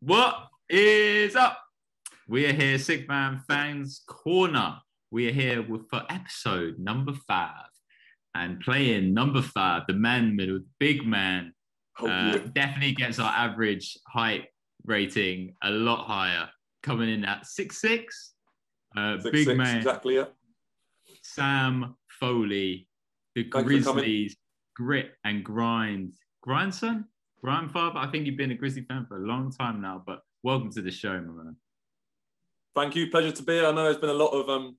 What is up? We are here, Sick Man Fans Corner. We are here for episode number 5. And playing number 5, the man in the middle, the big man, definitely gets our average height rating a lot higher, coming in at 6'6". 6'6", big man. Exactly, yeah. Sam Foley, the Grizzlies, grit and grind. Grandson? Grandfather? I think you've been a Grizzly fan for a long time now, but welcome to the show, my man. Thank you. Pleasure to be here. I know there's been a lot of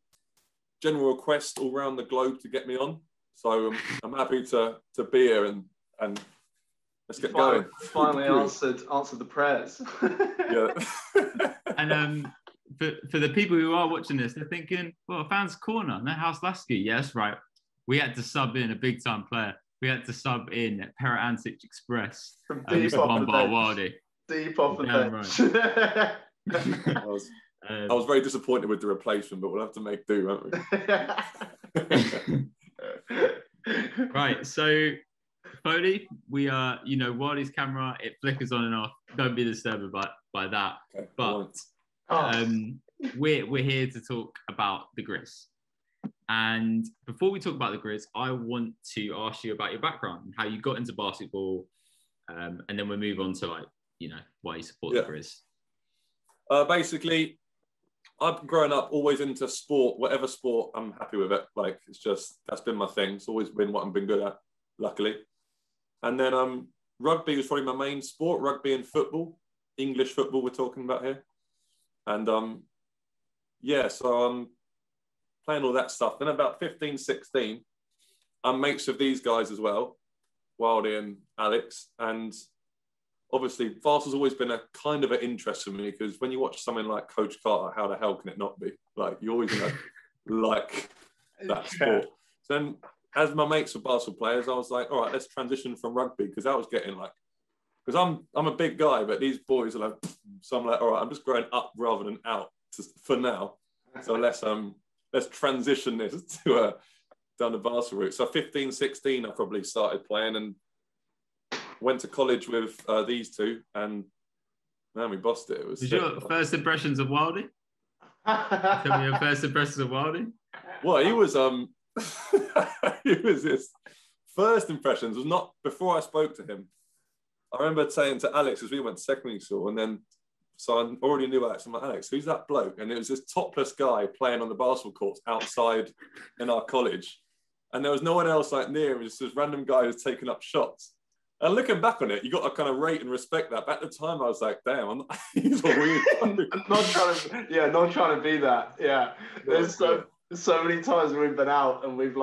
general requests all around the globe to get me on. So I'm happy to be here and let's get going. Finally answered the prayers. Yeah. And for the people who are watching this, they're thinking, well, Fans Corner, no House Lasky. Yes, right. We had to sub in a big time player. We had to sub in Pero Antic Express. From deep off the bench. Deep off the bench. I was very disappointed with the replacement, but we'll have to make do, won't we? Right, so Foley, we are, Wildy's camera, it flickers on and off. Don't be disturbed by that. Okay, but we're here to talk about the Grizz. And before we talk about the Grizz, I want to ask you about your background, how you got into basketball, and then we'll move on to why you support the Grizz. Basically, I've grown up always into sport, whatever sport, I'm happy with it. Like, it's just, that's been my thing. It's always been what I've been good at, luckily. And then rugby was probably my main sport, rugby and football, English football we're talking about here. And so I'm playing all that stuff. Then about 15, 16, I'm mates with these guys as well, Wildy and Alex. And obviously, Vars's always been a kind of an interest for me because when you watch something like Coach Carter, how the hell can it not be? Like, you're always going to like that sport. So then, as my mates were basketball players, I was like, all right, let's transition from rugby because I was getting because I'm a big guy, but these boys are like, so I'm like, all right, I'm just growing up rather than out for now. So let's transition this to down the basketball route. So 15, 16, I probably started playing and went to college with these two, and man, we bossed it. It was. Did your first impressions of Wildy? Tell me your first impressions of Wildy. Well, he was he was his first impressions was not before I spoke to him. I remember saying to Alex as we went to secondary school, and then so I already knew Alex. I'm like, Alex, who's that bloke? And it was this topless guy playing on the basketball courts outside in our college, and there was no one else like near him. It was just this random guy who was taking up shots. And looking back on it, you got to kind of rate and respect that. But at the time, I was like, "Damn, he's a weird." not trying to be that. Yeah, there's so many times we've been out and we've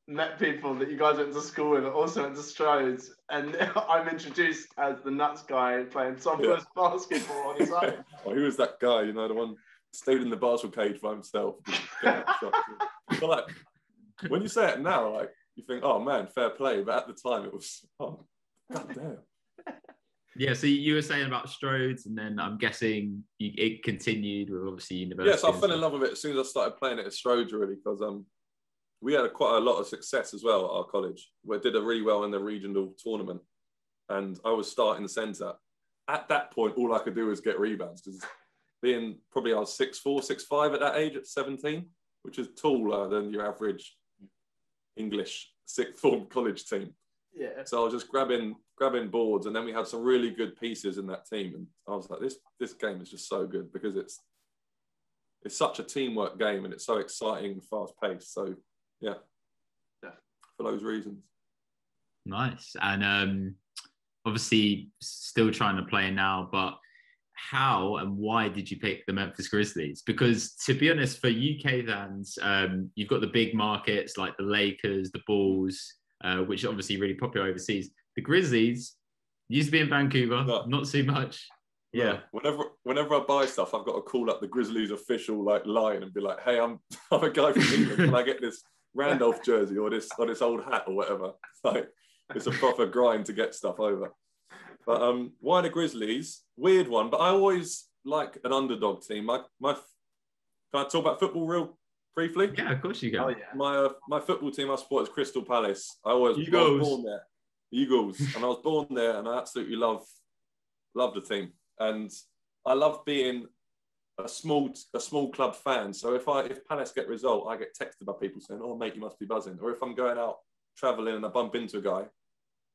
met people that you guys went to school with, also went to Strodes, and I'm introduced as the nuts guy playing topless basketball on his own. Well, he was that guy, the one stayed in the basketball cage by himself. But when you say it now, you think, "Oh man, fair play," but at the time, it was. Oh, God damn. Yeah, so you were saying about Strodes, and then I'm guessing it continued with obviously university. Yeah, so I fell in love with it as soon as I started playing it at Strodes, really, because we had quite a lot of success as well at our college. We did really well in the regional tournament, and I was starting centre. At that point, all I could do was get rebounds, because being probably I was 6'4", 6'5" at that age at 17, which is taller than your average English sixth form college team. Yeah. So I was just grabbing boards, and then we had some really good pieces in that team, and I was like, this game is just so good because it's such a teamwork game and it's so exciting and fast paced. So yeah, for those reasons. Nice. And obviously still trying to play now, but how and why did you pick the Memphis Grizzlies? Because to be honest, for UK fans, you've got the big markets like the Lakers, the Bulls, which are obviously really popular overseas. The Grizzlies used to be in Vancouver, not too much. Yeah. Whenever I buy stuff, I've got to call up the Grizzlies official line and be like, "Hey, I'm a guy from England. Can I get this Randolph jersey or this old hat or whatever?" It's a proper grind to get stuff over. But why the Grizzlies? Weird one, but I always like an underdog team. Can I talk about football real briefly? Yeah, of course you can. Oh, yeah. My football team I support is Crystal Palace. I was born there. Eagles. And I was born there, and I absolutely love the team. And I love being a small club fan. So if Palace get a result, I get texted by people saying, "Oh mate, you must be buzzing." Or if I'm going out traveling and I bump into a guy,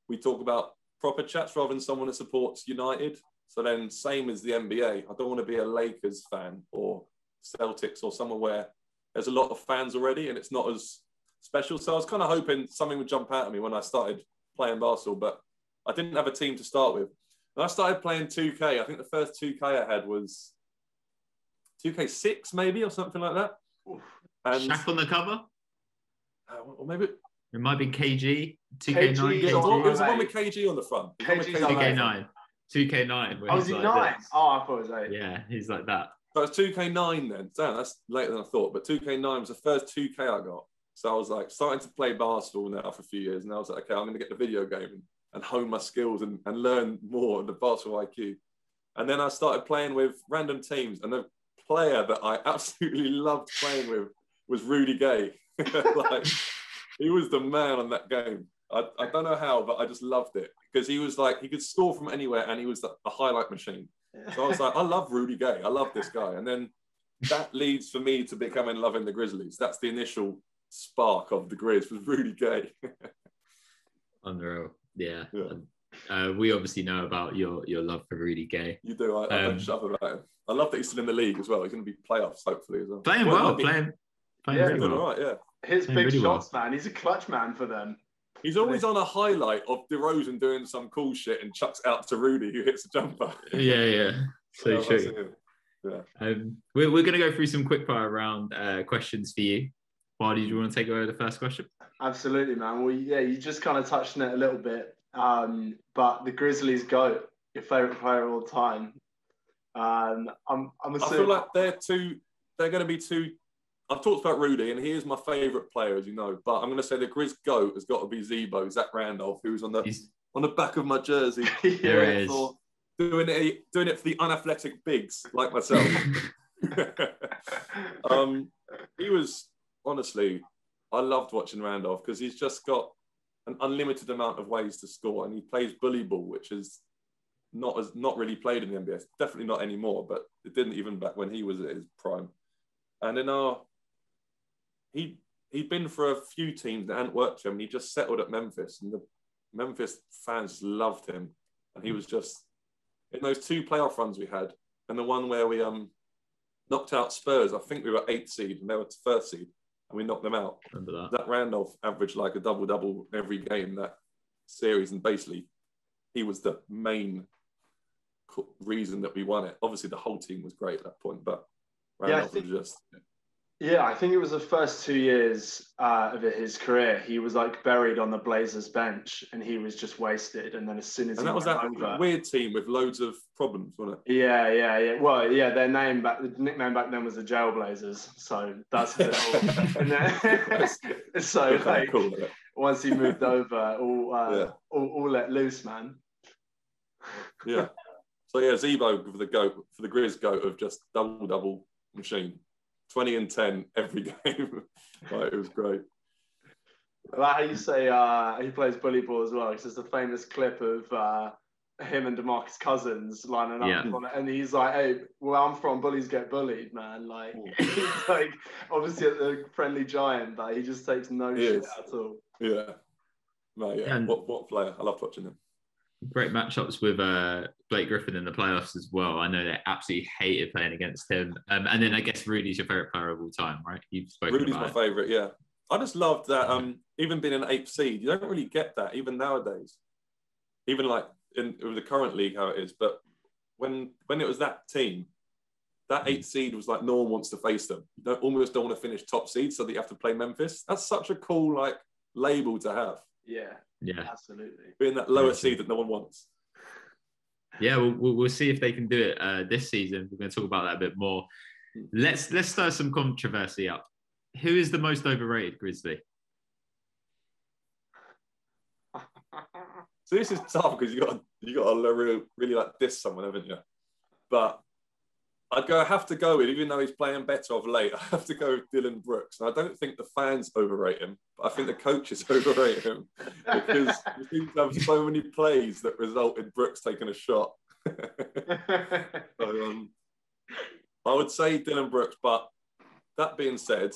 we talk about proper chats rather than someone that supports United. So then, same as the NBA, I don't want to be a Lakers fan or Celtics or somewhere where there's a lot of fans already and it's not as special. So I was kind of hoping something would jump out at me when I started playing basketball, but I didn't have a team to start with. And I started playing 2K. I think the first 2K I had was 2K6 maybe or something like that. And Shaq on the cover? Or maybe it might be KG, 2K9. it was the one with KG on the front. 2K9. 2K9. Oh, was he 9? Oh, I thought it was 8. Yeah, he's like that. So it's 2K9 then. Damn, that's later than I thought. But 2K9 was the first 2K I got. So I was like starting to play basketball now for a few years. And I was like, okay, I'm going to get the video game and hone my skills and learn more of the basketball IQ. And then I started playing with random teams. And the player that I absolutely loved playing with was Rudy Gay. Like, he was the man on that game. I don't know how, but I just loved it because he was like, he could score from anywhere and he was a highlight machine. So I was like, I love Rudy Gay. I love this guy. And then that leads for me to becoming loving the Grizzlies. That's the initial spark of the Grizz was Rudy Gay. Unreal. Yeah. We obviously know about your love for Rudy Gay. You do. I don't shut up about him. I love that he's still in the league as well. He's going to be playoffs hopefully as well. Playing really well. All right, yeah. His big shots, man. He's a clutch man for them. He's always on a highlight of DeRozan doing some cool shit and chucks out to Rudy, who hits a jumper. Yeah. So true. Yeah. We're going to go through some quick fire round questions for you. Why did you want to take away the first question? Absolutely, man. Well, yeah, you just kind of touched on it a little bit. But the Grizzlies GOAT, your favourite player of all time. I feel like they're going to be two. I've talked about Rudy, and he is my favourite player, as you know. But I'm going to say the Grizz GOAT has got to be Zebo, Zach Randolph, who's on the back of my jersey. There he is. Doing it for the unathletic bigs like myself. He was, honestly, I loved watching Randolph because he's just got an unlimited amount of ways to score, and he plays bully ball, which is not really played in the NBA. Definitely not anymore, but it didn't even back when he was at his prime. And in he'd been for a few teams that hadn't worked for him, and he just settled at Memphis, and the Memphis fans loved him. And he was just in those 2 playoff runs we had, and the one where we knocked out Spurs. I think we were 8th seed, and they were 1st seed, and we knocked them out. Remember that Randolph averaged like a double every game that series, and basically he was the main reason that we won it. Obviously, the whole team was great at that point, but Randolph was just. Yeah, I think it was the first 2 years of his career. He was like buried on the Blazers bench, and he was just wasted. And then as soon as that was that weird team with loads of problems, wasn't it? Yeah. Well, yeah, the nickname back then was the Jailblazers. So that's a bit so like cool, once he moved over, all let loose, man. Yeah. So yeah, Zebo for the Grizz GOAT of just double machine. 20 and 10 every game. Like, it was great. I like how you say he plays bully ball as well. Because there's a famous clip of him and DeMarcus Cousins lining up on it, and he's like, "Hey, where I'm from, bullies get bullied, man." Like, he's like obviously at the friendly giant, but he just takes no shit at all. Yeah. No, yeah. And what player? I loved watching him. Great matchups with Blake Griffin in the playoffs as well. I know they absolutely hated playing against him. And then I guess Rudy's your favourite player of all time, right? You've spoken Rudy's about my favourite, yeah. I just loved that. Even being an 8th seed, you don't really get that even nowadays. Even like with the current league, how it is. But when it was that team, that 8th seed was like no one wants to face them. You almost don't want to finish top seed, so that you have to play Memphis. That's such a cool like label to have. Yeah, absolutely. Being that lower seed that no one wants. Yeah, we'll see if they can do it this season. We're going to talk about that a bit more. Let's stir some controversy up. Who is the most overrated Grizzly? So this is tough because you got to really like diss someone, haven't you? But I have to go with, even though he's playing better of late, I have to go with Dylan Brooks. And I don't think the fans overrate him, but I think the coaches overrate him because we seem to have so many plays that result in Brooks taking a shot. So So I would say Dylan Brooks, but that being said,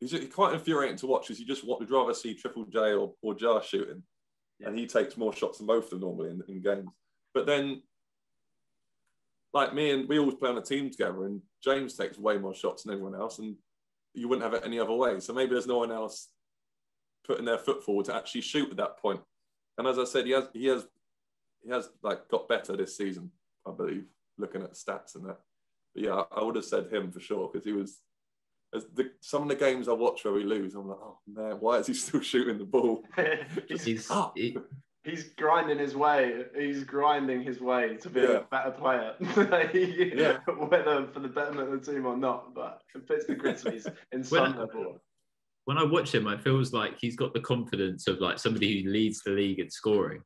he's quite infuriating to watch because would rather see Triple J or Jar shooting. And he takes more shots than both of them normally in games. But then, like we always play on a team together, and James takes way more shots than everyone else, and you wouldn't have it any other way. So maybe there's no one else putting their foot forward to actually shoot at that point. And as I said, he has like got better this season, I believe, looking at stats and that. But yeah, I would have said him for sure because he was. Some of the games I watch where we lose, I'm like, oh man, why is he still shooting the ball? He's grinding his way. He's grinding his way to be a better player, whether for the betterment of the team or not. But it fits the Grizzlies in some level. When I watch him, it feels like he's got the confidence of like somebody who leads the league in scoring.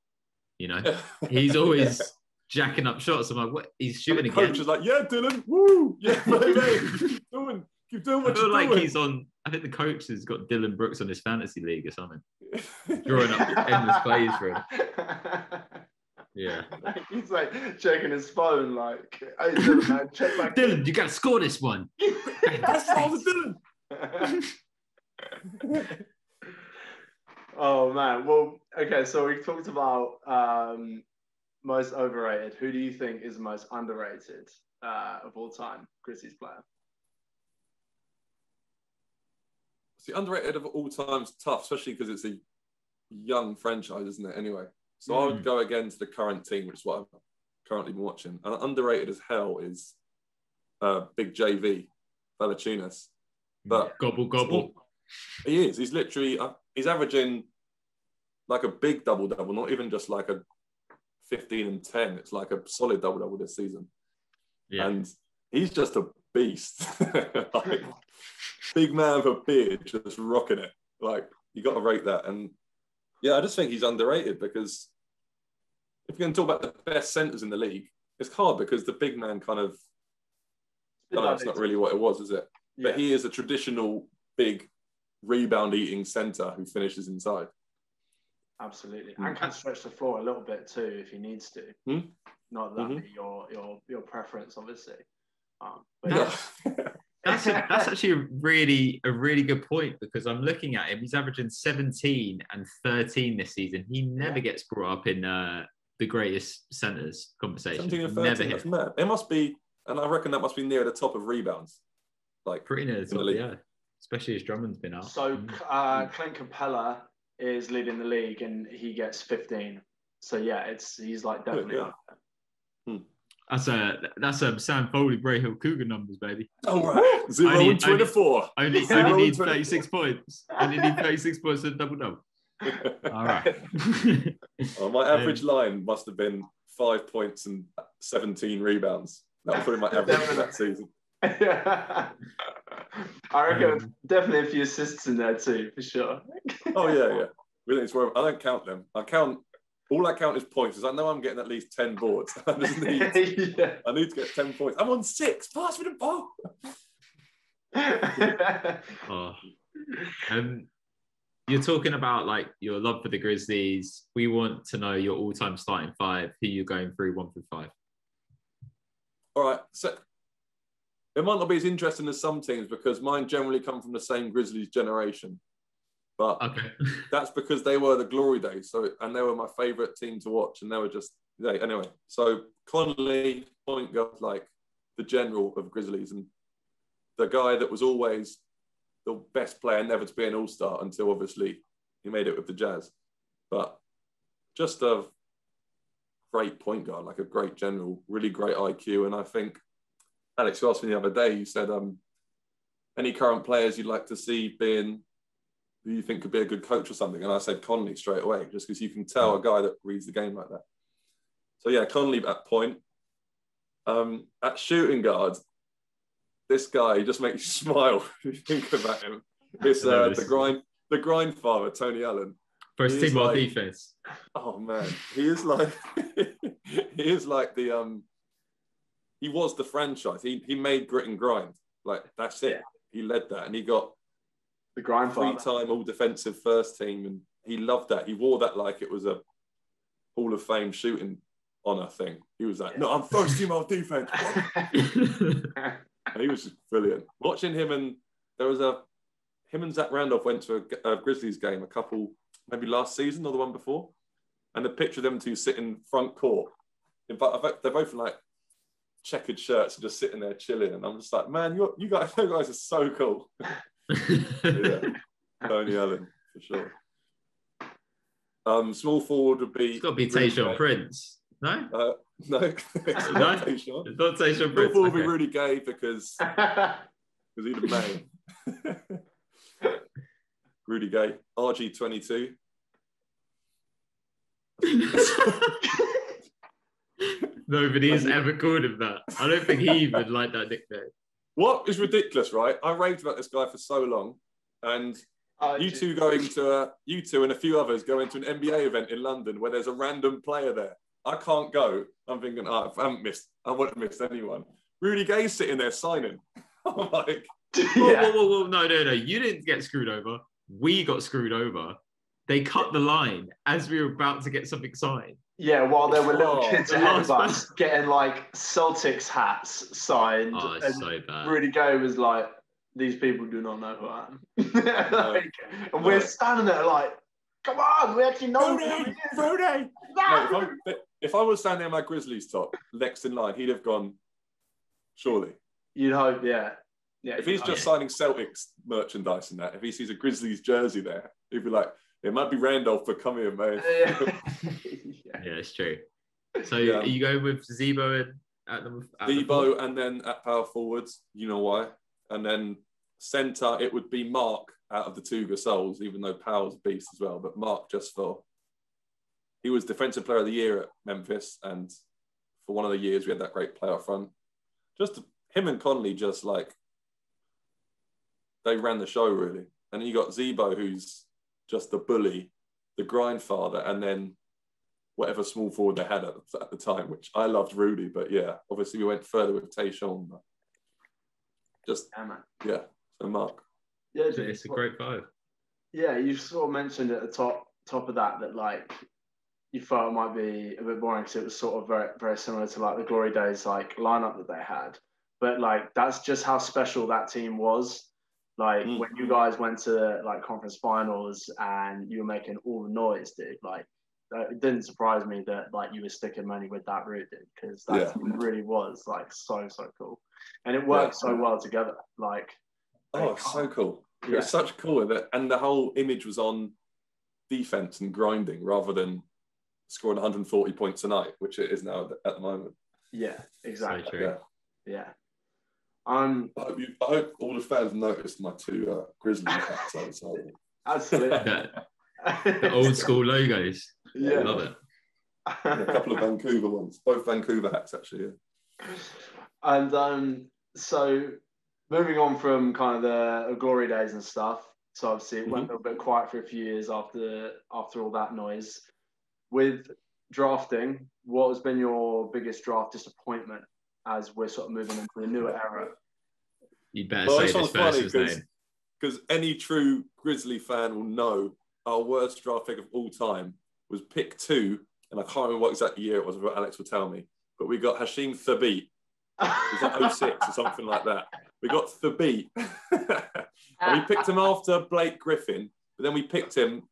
You know, he's always jacking up shots. I'm like, what? He's shooting again. The coach is like, yeah, Dylan, woo, yeah, baby, keep doing what you're doing. He's on. I think the coach has got Dylan Brooks on his fantasy league or something, drawing up endless plays for him. Yeah, he's like checking his phone, like, "Hey, Dylan, man, check back." Dylan, you got to score this one. That's Dylan. Oh man, well, okay. So we talked about most overrated. Who do you think is the most underrated of all time Grizzlies player? See, underrated of all time is tough, especially because it's a young franchise, isn't it? Anyway, so I would go against the current team, which is what I've currently been watching. And underrated as hell is Big JV, Valanciunas. But gobble. He is. He's literally. He's averaging like a big double-double, not even just like a 15 and 10. It's like a solid double-double this season. Yeah. And he's just a beast. Like, big man with a beard, just rocking it. Like, you got to rate that. And yeah, I just think he's underrated because if you're going to talk about the best centers in the league, it's hard because the big man kind of, it's not really what it was, is it? Yeah. But he is a traditional big rebound-eating center who finishes inside. Absolutely, and can stretch the floor a little bit too if he needs to. Not that be your preference, obviously. But that's actually a really good point because I'm looking at him. He's averaging 17 and 13 this season. He never gets brought up in the greatest centers conversation. 17 and 13, that's mad. It must be, and I reckon that must be near the top of rebounds. Like pretty near the top, yeah. Especially as Drummond's been out. So Clint Capella is leading the league and he gets 15. So yeah, he's like definitely up there. That's Sam Foley Brayhill Cougar numbers, baby. All right. 0 and 24. Only need 36 points. Only need 36 points to double. All right. My average line must have been 5 points and 17 rebounds. That was probably my average for that season. I reckon definitely a few assists in there too, for sure. Oh yeah. Really, I don't count them. All I count is points, because I know I'm getting at least 10 boards. I need to get 10 points. I'm on 6. Pass me the ball. You're talking about like your love for the Grizzlies. We want to know your all-time starting five. Who you're going through 1 through 5. All right. So it might not be as interesting as some teams because mine generally come from the same Grizzlies generation. But that's because they were the glory days. And they were my favourite team to watch. And they were just, anyway. So Conley, point guard, like the general of Grizzlies, and the guy that was always the best player never to be an all-star until obviously he made it with the Jazz. But just a great point guard, like a great general, really great IQ. And I think, Alex, you asked me the other day, you said, any current players you'd like to see being who you think could be a good coach or something? And I said Conley straight away, just because you can tell a guy that reads the game like that. So yeah, Conley at point. At shooting guard, this guy, he just makes you smile if you think about him. It's the grind father, Tony Allen. For his team on defense. Oh man, he is like he was the franchise. He made grit and grind. Like that's it. He led that, and he got the grind 3-time all defensive first team, and he loved that. He wore that like it was a Hall of Fame shooting honour thing. He was like, no, I'm first team on defense. He was just brilliant. Watching him and Zach Randolph went to a Grizzlies game a couple, maybe last season or the one before, and the picture of them two sitting front court. In fact, they're both in like checkered shirts and just sitting there chilling, and I'm just like, man, you guys are so cool. Yeah, Tony Allen for sure. Small forward would be. It's got to be Tayshaun Prince. No, no, it's not Tayshaun. It's not Tayshaun Small Prince. forward would be Rudy Gay because he's the main. Rudy Gay, RG22. Nobody has ever called him that. I don't think he even liked that nickname. What is ridiculous, right? I raved about this guy for so long, and you two and a few others going to an NBA event in London where there's a random player there. I can't go. I'm thinking, I wouldn't miss anyone. Rudy Gay's sitting there signing. I'm like, whoa, no. You didn't get screwed over. We got screwed over. They cut the line as we were about to get something signed. Yeah, while there were little kids ahead of us getting like Celtics hats signed. Oh, it's so bad. Rudy Gay was like, these people do not know who I am. And we're standing there like, come on, we actually know Rudy. No, if I was standing in my Grizzlies top next in line, he'd have gone, surely. You'd hope, yeah. If he's just signing Celtics merchandise and that, if he sees a Grizzlies jersey there, he'd be like, it might be Randolph, but come here, mate. Yeah, it's true. So are you going with Zebo Zebo and then at power forwards, you know why? And then centre, it would be Mark out of the two Gasols, even though Powell's a beast as well. But Mark he was Defensive Player of the Year at Memphis, and for one of the years we had that great playoff run. Just him and Conley, just like they ran the show really. And then you got Zebo, who's just the bully, the grind father, and then whatever small forward they had at the time, which I loved Rudy, but yeah, obviously we went further with Tayshaun. So Mark. Yeah, it's a great vibe. Yeah, you sort of mentioned at the top of that like you felt it might be a bit boring because it was sort of very, very similar to like the Glory Days like lineup that they had. But like that's just how special that team was. Like when you guys went to like conference finals and you were making all the noise, dude, like it didn't surprise me that like you were sticking money with that route, dude, because that really was like so cool. And it worked so well together. Like it's so cool. It was such cool, and the whole image was on defense and grinding rather than scoring 140 points a night, which it is now at the moment. Yeah, exactly. So true. Yeah. I hope all the fans noticed my two Grizzly hats outside. Absolutely. The old school logos. Yeah. I love it. And a couple of Vancouver ones. Both Vancouver hats, actually, yeah. And so moving on from kind of the Glory Days and stuff, so obviously it went a bit quiet for a few years after all that noise. With drafting, what has been your biggest draft disappointment as we're sort of moving into the newer era? You better say this person's name. Because any true Grizzly fan will know our worst draft pick of all time was pick 2, and I can't remember what exact year it was, but Alex will tell me. But we got Hashim Thabit. It was like 06 or something like that. We got Thabit. And we picked him after Blake Griffin, but then we picked him.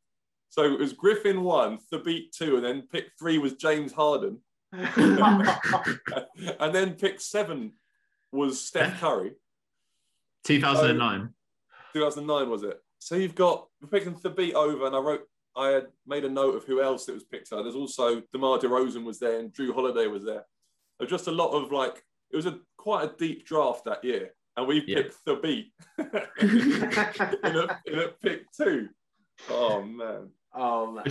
So it was Griffin 1, Thabit 2, and then pick 3 was James Harden. And then pick 7 was Steph Curry. 2009. 2009 was it? So we're picking Thabit over, and I had made a note of who else it was picked up. There's also DeMar DeRozan was there, and Drew Holiday was there. So just a lot of it was quite a deep draft that year, and we picked Thabit in a pick 2. Oh man. I want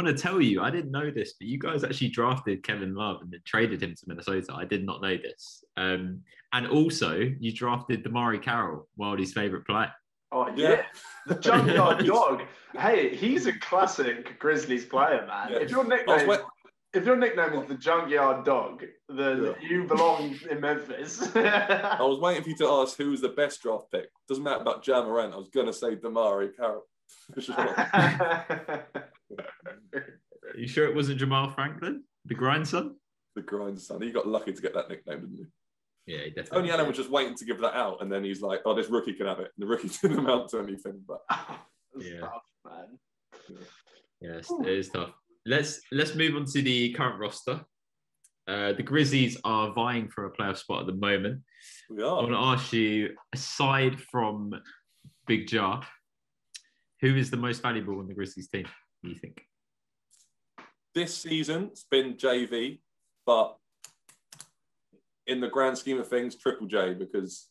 to tell you, I didn't know this, but you guys actually drafted Kevin Love and then traded him to Minnesota. I did not know this. And also, you drafted Damari Carroll, Wildy's favourite player. Oh, yeah. The Junkyard Dog. Hey, he's a classic Grizzlies player, man. Yeah. If your nickname is the Junkyard Dog, then you belong in Memphis. I was waiting for you to ask who was the best draft pick. Doesn't matter about Ja Morant. I was going to say Damari Carroll. For sure. Are you sure it wasn't Jamal Franklin? The grandson? The grindson. He got lucky to get that nickname, didn't he? Yeah, he definitely. Tony Allen was just waiting to give that out, and then he's like, "Oh, this rookie can have it." And the rookie didn't amount to anything, but It's tough, man. Yeah, it is tough. Let's move on to the current roster. The Grizzlies are vying for a playoff spot at the moment. we I are. want to ask you, aside from Big Jar, who is the most valuable on the Grizzlies team, do you think? This season, it's been JV, but in the grand scheme of things, Triple J, because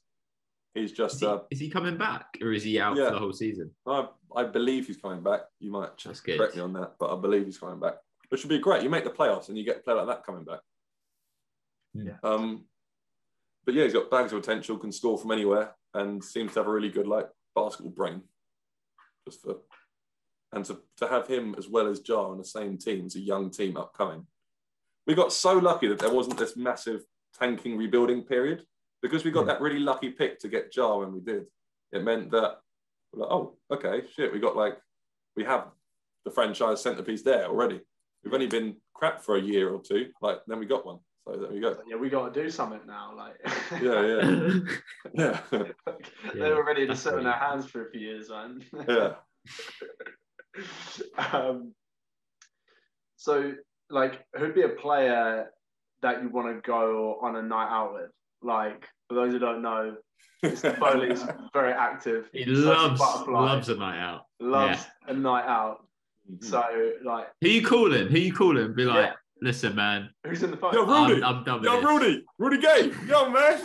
he's just... Is he coming back, or is he out for the whole season? I believe he's coming back. You might That's correct me on that, but I believe he's coming back. Which would be great. You make the playoffs and you get a player like that coming back. Yeah. But yeah, he's got bags of potential, can score from anywhere, and seems to have a really good basketball brain. To have him as well as Jar on the same team, it's a young team upcoming. We got so lucky that there wasn't this massive tanking rebuilding period, because we got that really lucky pick to get Jar when we did. It meant that we're like, oh, okay, shit, we have the franchise centerpiece there already. We've only been crap for a year or two, then we got one. So there we go. Yeah, we got to do something now. Yeah. They were ready to sit on their hands for a few years, man. Yeah. So, who'd be a player that you want to go on a night out with? For those who don't know, Mr. Foley's very active. He loves a night out. Loves a night out. Mm-hmm. So, who you calling? Be like, listen, man. Who's in the phone? Yo, Rudy. I'm done with this. Rudy Gay. Yo, man.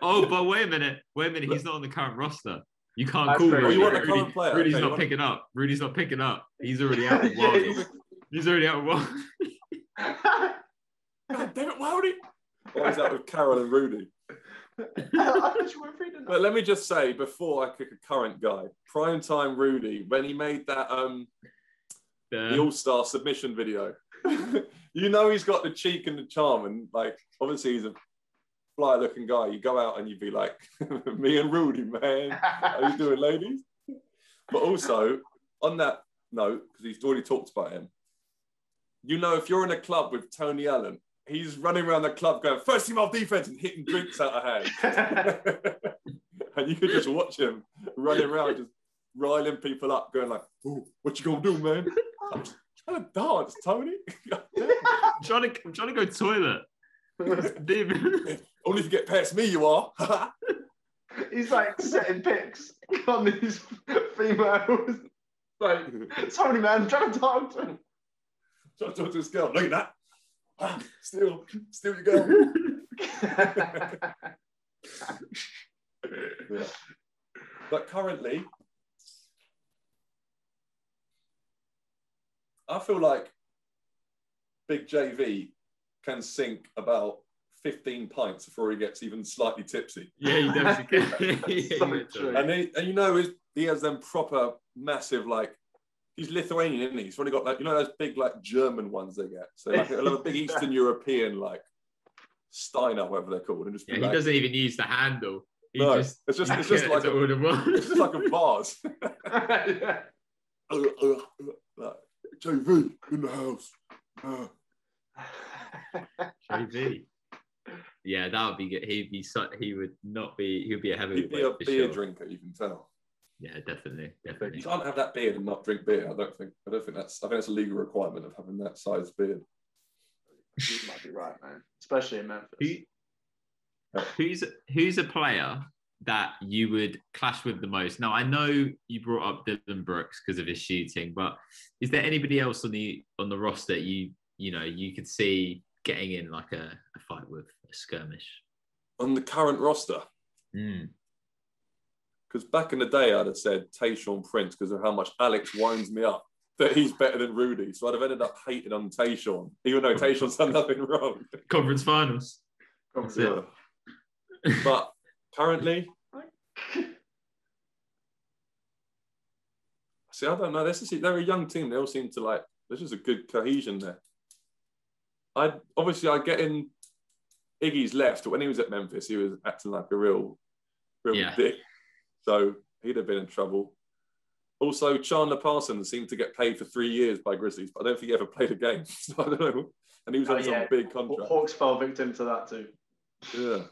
Oh, but wait a minute. He's not on the current roster. You can't call true. Rudy. You want a current player? Rudy's not picking up. Rudy's not picking up. He's already out with Wildy. He's already out with Wildy. God damn it, Wildy. Or is that with Carol and Rudy? But let me just say, before I pick a current guy, primetime Rudy, when he made that the All-Star submission video, he's got the cheek and the charm, and obviously he's a fly-looking guy. You go out and you'd be like, me and Rudy, man, how you doing, ladies? But also, on that note, because he's already talked about him, if you're in a club with Tony Allen, he's running around the club going, first team off defense, and hitting drinks out of hand. And you could just watch him running around, just riling people up, going like, "Ooh, what you gonna do, man?" I'm trying to dance, Tony. I'm trying to go toilet. Only if you get past me, you are. He's setting pics on these females. Tony, man, I'm trying to talk to him. Trying to talk to this girl. Look at that. Still you go. Yeah. But currently, I feel like Big JV can sink about 15 pints before he gets even slightly tipsy. Yeah, he definitely can. And he has them proper massive he's Lithuanian, isn't he? He's probably got those big German ones they get. So a big Eastern European Steiner, whatever they're called, and he doesn't even use the handle. It's just like a vase. JV in the house. JV. Yeah, that would be good. He would be a heavyweight. He'd be a beer drinker, you can tell. Yeah, definitely. You can't have that beard and not drink beer. I think that's a legal requirement of having that size beard. You might be right, man. Especially in Memphis. Who's a player that you would clash with the most? Now, I know you brought up Dylan Brooks because of his shooting, but is there anybody else on the roster you could see getting in a fight with, a skirmish? On the current roster? Because back in the day, I'd have said Tayshaun Prince because of how much Alex winds me up that he's better than Rudy. So I'd have ended up hating on Tayshaun, even though Tayshaun's done nothing wrong. Conference finals. Yeah. But currently, see, I don't know. They're a young team. They all seem to there's just a good cohesion there. I get in Iggy's left, but when he was at Memphis, he was acting like a real dick. So he'd have been in trouble. Also, Chandler Parsons seemed to get paid for 3 years by Grizzlies, but I don't think he ever played a game. So I don't know. And he was on some big contract. Hawks fell victim to that too. Yeah.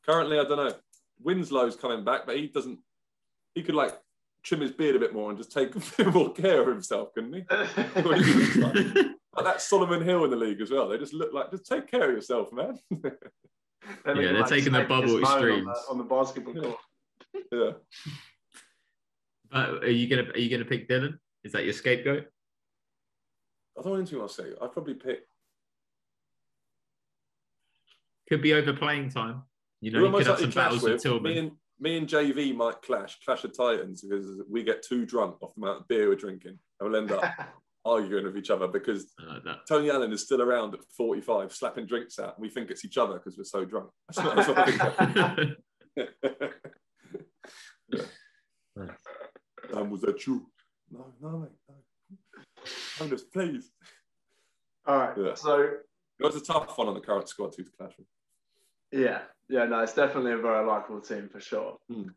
Currently, I don't know. Winslow's coming back, but he doesn't. He could like trim his beard a bit more and just take a bit more care of himself, couldn't he? Like that Solomon Hill in the league as well. They just look like, just take care of yourself, man. They're taking the bubble extremes on the basketball court. Yeah. Are you gonna pick Dylan? Is that your scapegoat? I don't know anything I'll say. I'd probably pick. Could be over playing time. You know, you could have some battles with Tillman. Me and JV might clash of titans, because we get too drunk off the amount of beer we're drinking, and we'll end up arguing with each other because Tony Allen is still around at 45, slapping drinks out, and we think it's each other because we're so drunk. That's what I think. Yeah. Was that true? No, mate, no. I'm just pleased. All right. Yeah. So it was a tough one on the current squad to clash with. Yeah, no, it's definitely a very likable team for sure. Even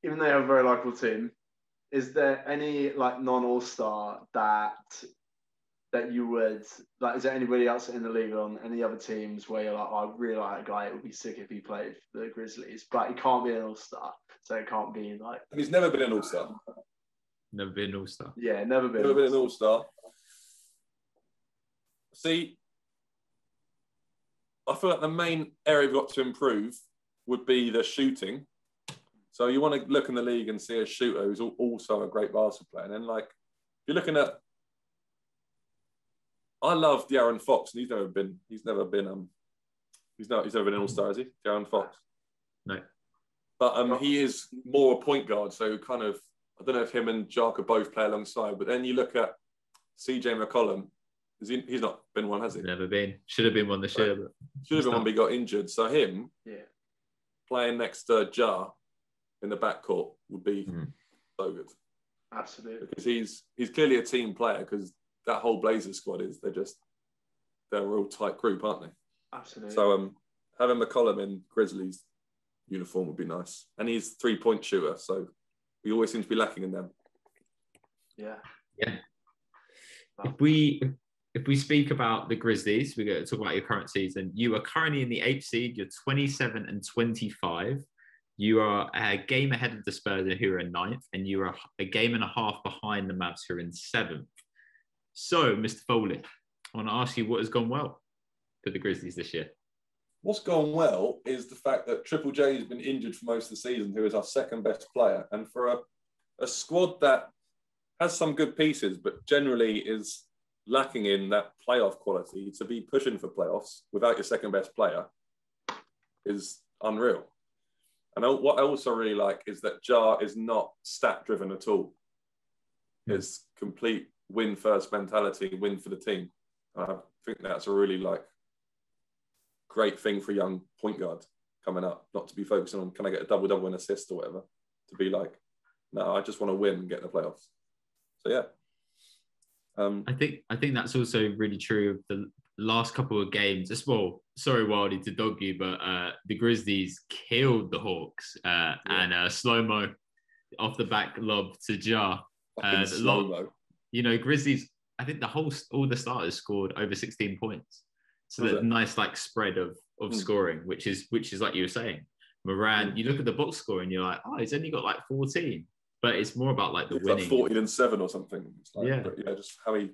though you have a very likable team, is there any like non-all-star that you would like? Is there anybody else in the league on any other teams where you're like, oh, I really like a guy, it would be sick if he played for the Grizzlies, but he can't be an all-star, so it can't be like. He's never been an all-star. Never been an all-star. Yeah, never been an all-star. See, I feel like the main area we've got to improve would be the shooting. So you want to look in the league and see a shooter who's also a great basketball player. And then, like, if you're looking at, I love Darren Fox, and he's never been an all-star, has he? Darren Fox. No. But he is more a point guard, so kind of, I don't know if him and Jark are both play alongside. But then you look at CJ McCollum. He's not been one, has he? Never been. Should have been one this year. Should have been one, but he got injured. So him playing next to Jar in the backcourt would be so good. Absolutely. Because he's clearly a team player, because that whole Blazers squad they're a real tight group, aren't they? Absolutely. So having McCollum in Grizzlies uniform would be nice. And he's 3-point shooter, so we always seem to be lacking in them. Yeah. If we speak about the Grizzlies, we're going to talk about your current season. You are currently in the 8th seed. You're 27 and 25. You are a game ahead of the Spurs, who are in 9th, and you are a game and a half behind the Mavs, who are in 7th. So, Mr. Foley, I want to ask you what has gone well for the Grizzlies this year. What's gone well is the fact that Triple J has been injured for most of the season, who is our second best player. And for a squad that has some good pieces, but generally is lacking in that playoff quality, to be pushing for playoffs without your second best player is unreal. And what I also really like is that Jar is not stat driven at all. It's complete win first mentality, win for the team. I think that's a really great thing for a young point guard coming up, not to be focusing on, can I get a double and assist or whatever, to be like, no, I just want to win and get in the playoffs. So yeah. I think that's also really true of the last couple of games. Well, sorry, Wildy, to dog you, but the Grizzlies killed the Hawks and slow-mo off the back lob to Jar. Slow-mo. You know, Grizzlies, I think all the starters scored over 16 points. So that nice spread of scoring, which is like you were saying. Moran, you look at the box score and you're like, oh, he's only got 14. But it's more about the it's winning. 14 and 7 or something. But just how he, a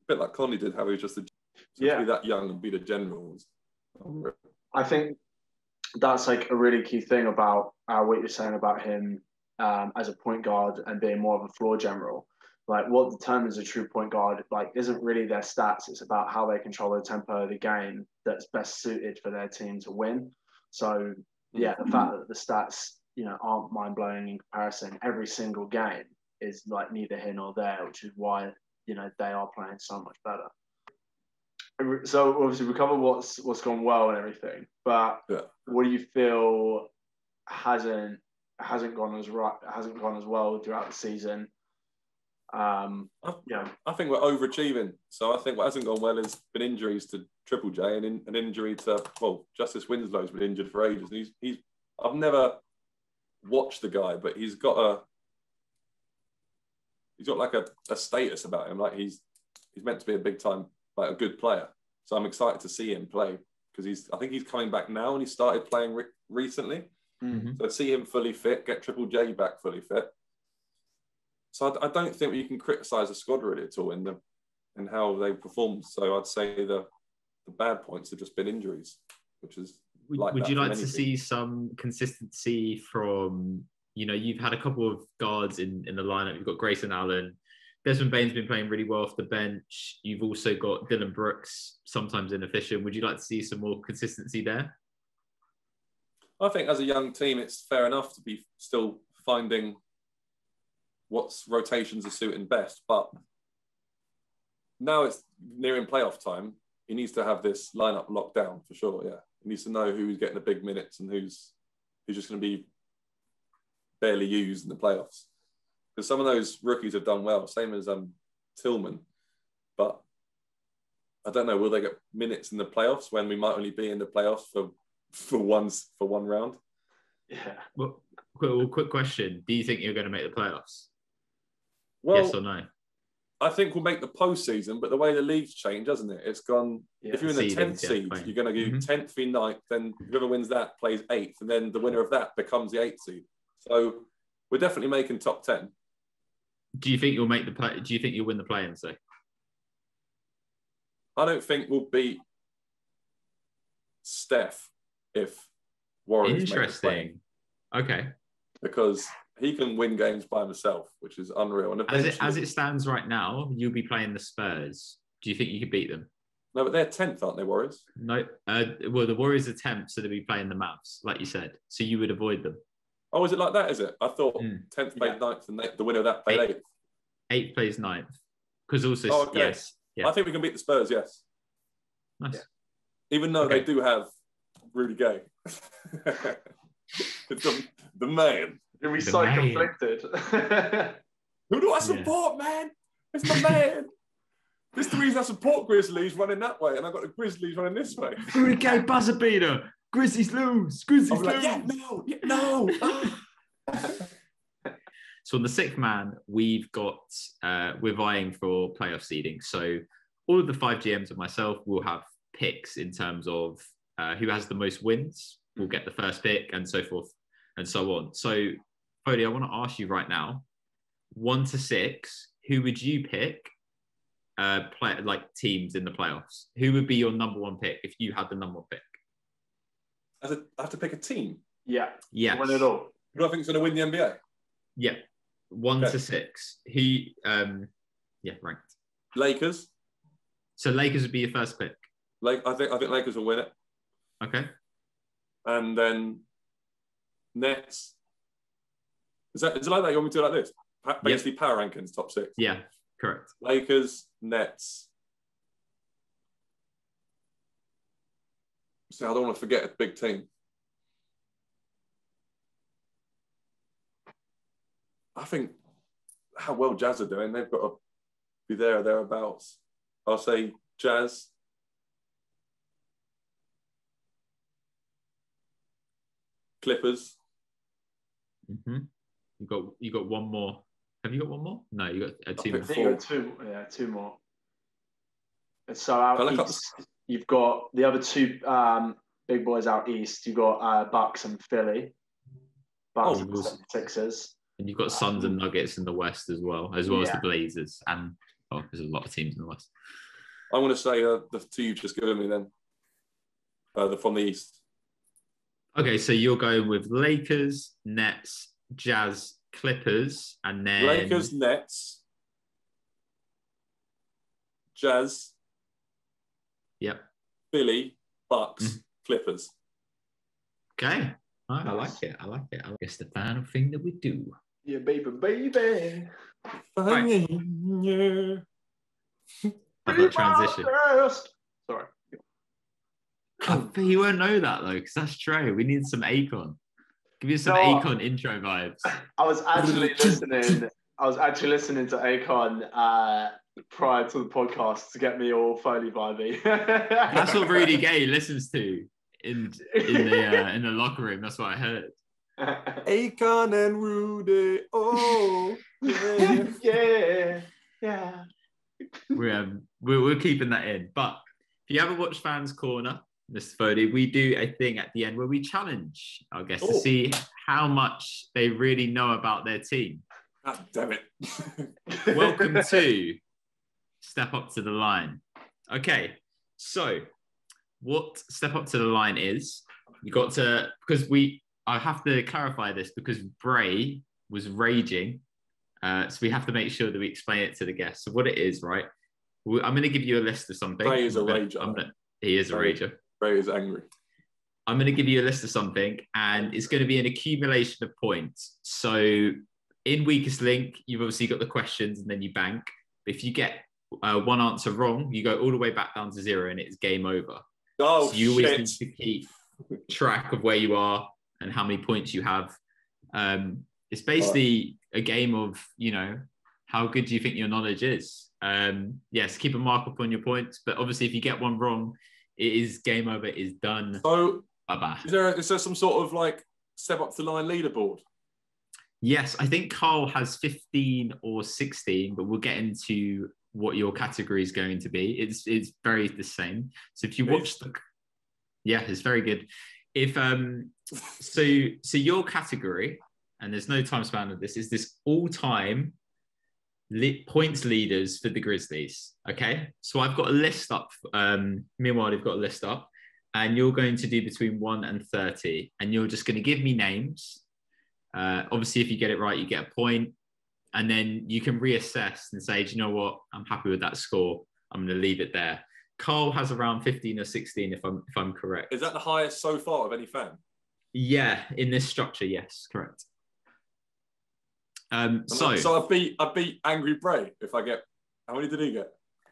bit like Conley did, how he was just to be that young and be the general. I think that's a really key thing about what you're saying about him as a point guard and being more of a floor general. What determines a true point guard isn't really their stats. It's about how they control the tempo of the game that's best suited for their team to win. So the fact that the stats aren't mind-blowing in comparison every single game is neither here nor there, which is why they are playing so much better. So obviously we covered what's gone well and everything, but what do you feel hasn't gone as well throughout the season? I think we're overachieving. So I think what hasn't gone well has been injuries to Triple J and an injury to Justice Winslow's been injured for ages. And I've never watch the guy, but he's got like a status about him. Like he's meant to be a big time, like a good player. So I'm excited to see him play because I think he's coming back now and he started playing recently. Mm-hmm. So I'd see him fully fit, get Triple J back fully fit. So I don't think you can criticise the squad really at all in how they performed. So I'd say the bad points have just been injuries, which is Would you like to see some consistency from, you've had a couple of guards in the lineup. You've got Grayson Allen. Desmond Bain's been playing really well off the bench. You've also got Dylan Brooks, sometimes inefficient. Would you like to see some more consistency there? I think as a young team, it's fair enough to be still finding what's rotations are suiting best. But now it's nearing playoff time. He needs to have this lineup locked down for sure. Yeah, he needs to know who's getting the big minutes and who's just going to be barely used in the playoffs. Because some of those rookies have done well, same as Tillman. But I don't know, will they get minutes in the playoffs when we might only be in the playoffs for one round? Yeah. Well, quick question: do you think you're going to make the playoffs? Well, yes or no? I think we'll make the postseason, but the way the league's changed, hasn't it? It's gone. Yeah, if you're in the 10th seed, you're going to go 10th v 9th. Then whoever wins that plays 8th, and then the winner of that becomes the 8th seed. So we're definitely making top 10. Do you think you'll make the play? Do you think you'll win the play-in? So I don't think we'll beat Steph if Warriors. Interesting. Okay. Because he can win games by himself, which is unreal. And as it stands right now, you'll be playing the Spurs. Do you think you could beat them? No, but they're 10th, aren't they, Warriors? No. Well, the Warriors are 10th, so they'll be playing the Mavs, like you said. So you would avoid them. Oh, is it like that, is it? I thought 10th played 9th and the winner of that played 8th. 8th plays 9th. Because also, yes. Yeah. I think we can beat the Spurs, yes. Nice. Yeah. Even though they do have Rudy Gay. It's the man. You'll be so conflicted. Who do I support, man? It's the man. This is the reason I support Grizzlies running that way, and I've got the Grizzlies running this way. Rudy Gay buzzer beater. Grizzlies lose. Grizzlies lose. Like, no. So on the 6th man, we're vying for playoff seeding. So all of the 5 GMs and myself will have picks in terms of who has the most wins will get the first pick and so forth and so on. So Foley, I want to ask you right now, 1 to 6, who would you pick teams in the playoffs? Who would be your number 1 pick if you had the number 1 pick? I have to pick a team? Yeah. Yes. Win it all. Who do I think is going to win the NBA? Yeah. 1 to 6. Who, ranked. Lakers. So Lakers would be your first pick? I think Lakers will win it. Okay. And then Nets. Is it like that? You want me to do it like this? Basically power rankings, top 6. Yeah, correct. Lakers, Nets. So I don't want to forget a big team. I think how well Jazz are doing, they've got to be there or thereabouts. I'll say Jazz. Clippers. Mm-hmm. You got one more. Have you got one more? No, you got 2 more. You got 2. Yeah, 2 more. So out east, you've got the other 2 big boys out east. You've got Bucks and Philly. Bucks and 76ers. And you've got Suns and Nuggets in the West as well as the Blazers. And there's a lot of teams in the West. I'm going to say the 2 you've just given me then. From the East. Okay, so you're going with Lakers, Nets, Jazz, Clippers, and then... Lakers, Nets, Jazz. Yep. Philly, Bucks, Clippers. Okay. I like it. It's the final thing that we do. Yeah, baby. Right. That transition. Sorry. You won't know that though, because that's true. We need some Akon. Give you some Akon intro vibes. I was actually listening to Akon prior to the podcast to get me all Foley vibey. That's what Rudy Gay listens to in the locker room. That's what I heard. Akon and Rudy. Oh, yeah. Yeah. We're keeping that in. But if you haven't watched Fans Corner, Mr. Foley, we do a thing at the end where we challenge our guests to see how much they really know about their team. God damn it. Welcome to Step Up to the Line. Okay, so what Step Up to the Line is, you got to, because I have to clarify this because Bray was raging. So we have to make sure that we explain it to the guests. So what it is, right? I'm going to give you a list of something. Bray is a rager. He is a rager. Bray is angry. I'm going to give you a list of something, and it's going to be an accumulation of points. So in Weakest Link, you've obviously got the questions, and then you bank. If you get one answer wrong, you go all the way back down to 0, and it's game over. Oh, so you always need to keep track of where you are and how many points you have. It's basically a game of, how good do you think your knowledge is? Yes, keep a mark up on your points, but obviously if you get one wrong, it is game over, it is done. So bye-bye. Is there some sort of like Step Up to the Line leaderboard? Yes, I think Carl has 15 or 16, but we'll get into what your category is going to be. It's very the same. So if you watch it's very good. If so your category, and there's no time span of this, is this all-time points leaders for the Grizzlies. Okay, so I've got a list up. Meanwhile, they've got a list up, and you're going to do between 1 and 30, and you're just going to give me names. Obviously, if you get it right, you get a point, and then you can reassess and say, do you know what? I'm happy with that score. I'm going to leave it there. Carl has around 15 or 16, if I'm correct. Is that the highest so far of any fan? Yeah, in this structure, yes, correct. So I beat Angry Bray if I get. How many did he get?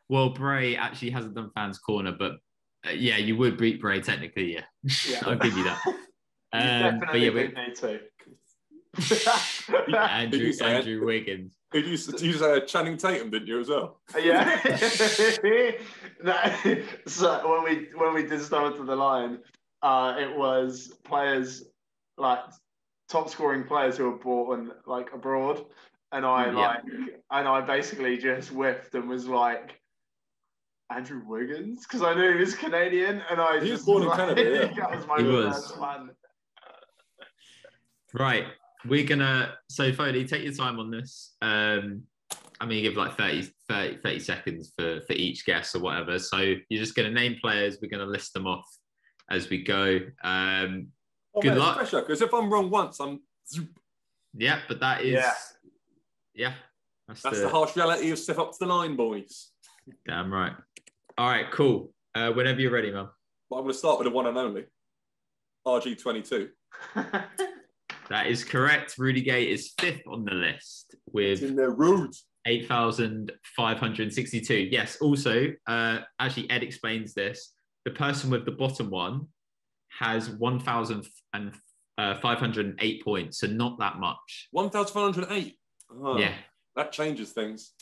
Well, Bray actually hasn't done Fans Corner, but yeah, you would beat Bray technically. Yeah. I'll give you that. Definitely beat me too. Andrew Wiggins. Did you say Channing Tatum, didn't you, as well? Yeah. So when we did Step Up to the Line, it was players like top scoring players who were born like abroad, and I basically just whiffed and was like Andrew Wiggins because I knew he was Canadian, and he was born in Canada. That was my first one. Right, we're gonna. So Foley, take your time on this. I'm gonna give like 30 seconds for each guess or whatever. So you're just gonna name players. We're gonna list them off as we go. Good luck. Pressure, because if I'm wrong once, I'm. Yeah, but that is. Yeah. That's the harsh reality of Step Up to the Line, boys. Damn right. All right, cool. Whenever you're ready, man. Well, I'm going to start with the one and only. RG22. That is correct. Rudy Gay is 5th on the list with 8,562. Yes, also, actually, Ed explains this. The person with the bottom one has 1,508 points, so not that much. 1,508? Oh, yeah. That changes things.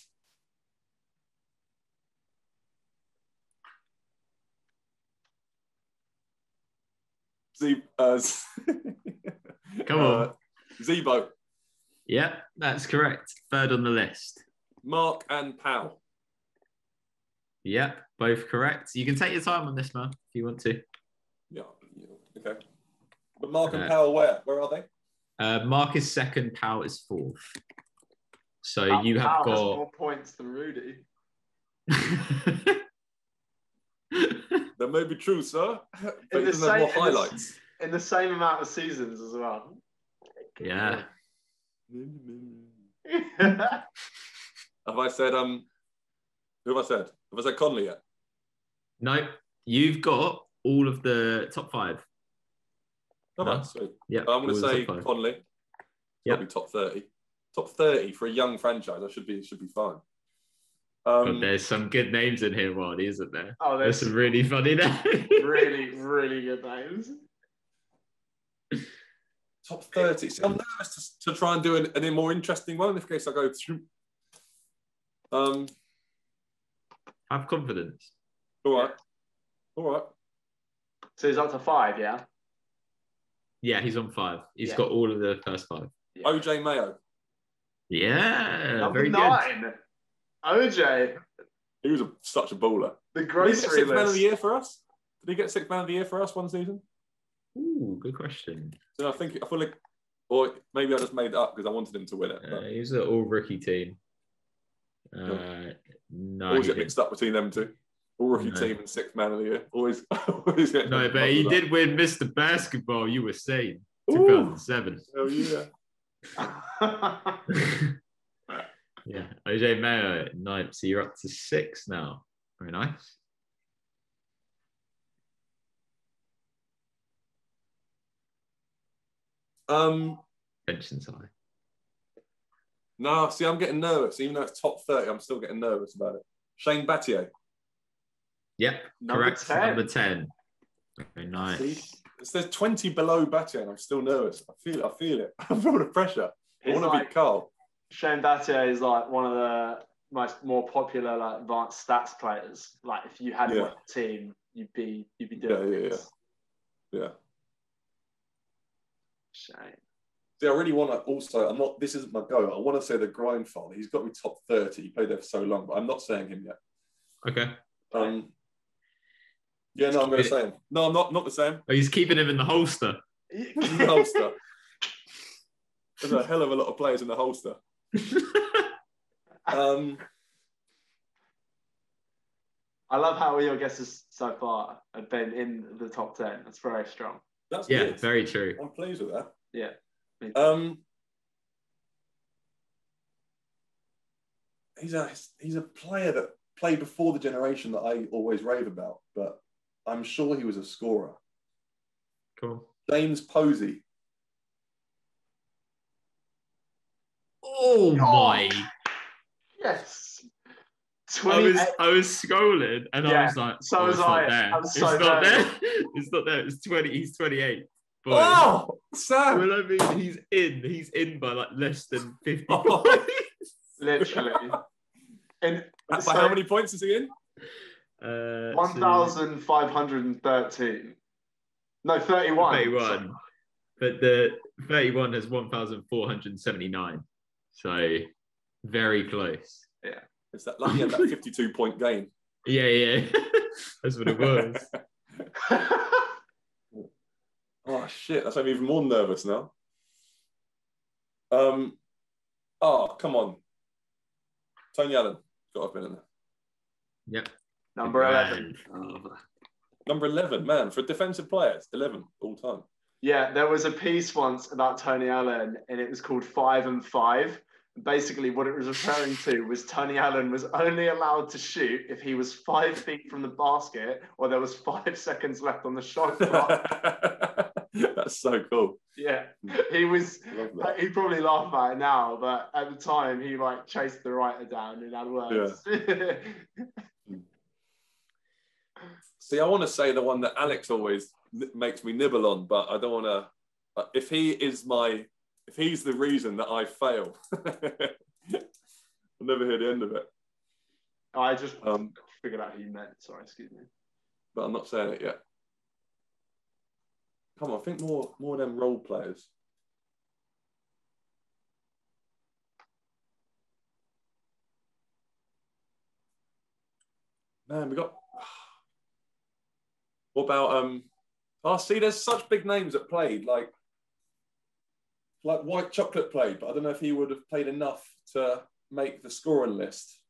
Come on. Zebo. Yep, that's correct. 3rd on the list. Mark and Powell. Yep, both correct. You can take your time on this, man, if you want to. Yeah, okay. But Mark and Powell, where are they? Mark is 2nd, Powell is 4th. So you have got has more points than Rudy. That may be true, sir. But he doesn't have more highlights. In the same amount of seasons as well. Yeah. Have I said who have I said? Have I said Conley yet? No, you've got all of the top 5. No? Sweet. Yeah. I'm going to say Conley. Yeah. Probably top 30. Top 30 for a young franchise. That should be fine. But there's some good names in here, Wardy, isn't there? Oh, there's some really funny names. Really, really good names. Top 30. See, I'm nervous to try and do a more interesting one in case I go through. Have confidence. All right. So he's up to 5, yeah? Yeah, he's on 5. He's Yeah. got all of the first 5. Yeah. OJ Mayo. Yeah, Number very 9. good. OJ. He was such a baller. The Did he grocery get Sixth Man of list. the Year for us? Did he get Sixth Man of the Year for us one season? Ooh, good question. So I feel like, or maybe I just made it up because I wanted him to win it. But He was an all-rookie team. No, always he get mixed up between them two. All rookie team and Sixth Man of the Year. Always get no, but he did win Mr. Basketball, you were saying. Ooh. 2007. Oh, yeah. Yeah, OJ Mayo, 9. So you're up to 6 now. Very nice. Tension's high. No, see, I'm getting nervous. Even though it's top 30, I'm still getting nervous about it. Shane Battier. Yep, correct. Number 10. Very nice. See, there's 20 below Battier, and I'm still nervous. I feel it. I feel the pressure. I want to beat Carl. Shane Battier is like one of the more popular like advanced stats players. Like if you had him on the team, you'd be doing this. Yeah. Shane. See, I really want to also, this isn't my go. I want to say the grind file. He's got to be top 30. He played there for so long, but I'm not saying him yet. Okay. Yeah, no, I'm going to say him. No, I'm not the same. Oh, he's keeping him in the holster. In the holster. There's a hell of a lot of players in the holster. I love how all your guesses so far have been in the top 10. That's very strong. That's good. Very true. I'm pleased with that. Yeah. He's a player that played before the generation that I always rave about, but I'm sure he was a scorer. Cool. James Posey. Oh my! Yes. I was scrolling and I was like, so was I. It's not there. It's not there. It's 20. He's 28. Boy. Oh, Sam! Well, I mean, he's in by like less than 50 points. Literally. And by how many points is he in? 1,513. No, 31. 31. But the 31 has 1,479. So very close. Yeah. It's that lucky and that 52-point game. Yeah. That's what it was. Oh shit, that's made me even more nervous now. Oh, come on. Tony Allen. Got to have been in there. Yep. Number 11. Number 11, man, for defensive players, 11 all time. Yeah, there was a piece once about Tony Allen and it was called 5 and 5. Basically, what it was referring to was Tony Allen was only allowed to shoot if he was 5 feet from the basket or there was 5 seconds left on the shot clock. That's so cool. Yeah, he probably laugh about it now, but at the time he like chased the writer down in other words. Yeah. See, I want to say the one that Alex always makes me nibble on, but I don't want to. If he's the reason that I fail, I'll never hear the end of it. I just figured out who you meant. Sorry, excuse me. But I'm not saying it yet. Come on, think more of them role players. Man, we got. What about see, there's such big names that played like White Chocolate played, but I don't know if he would have played enough to make the scoring list.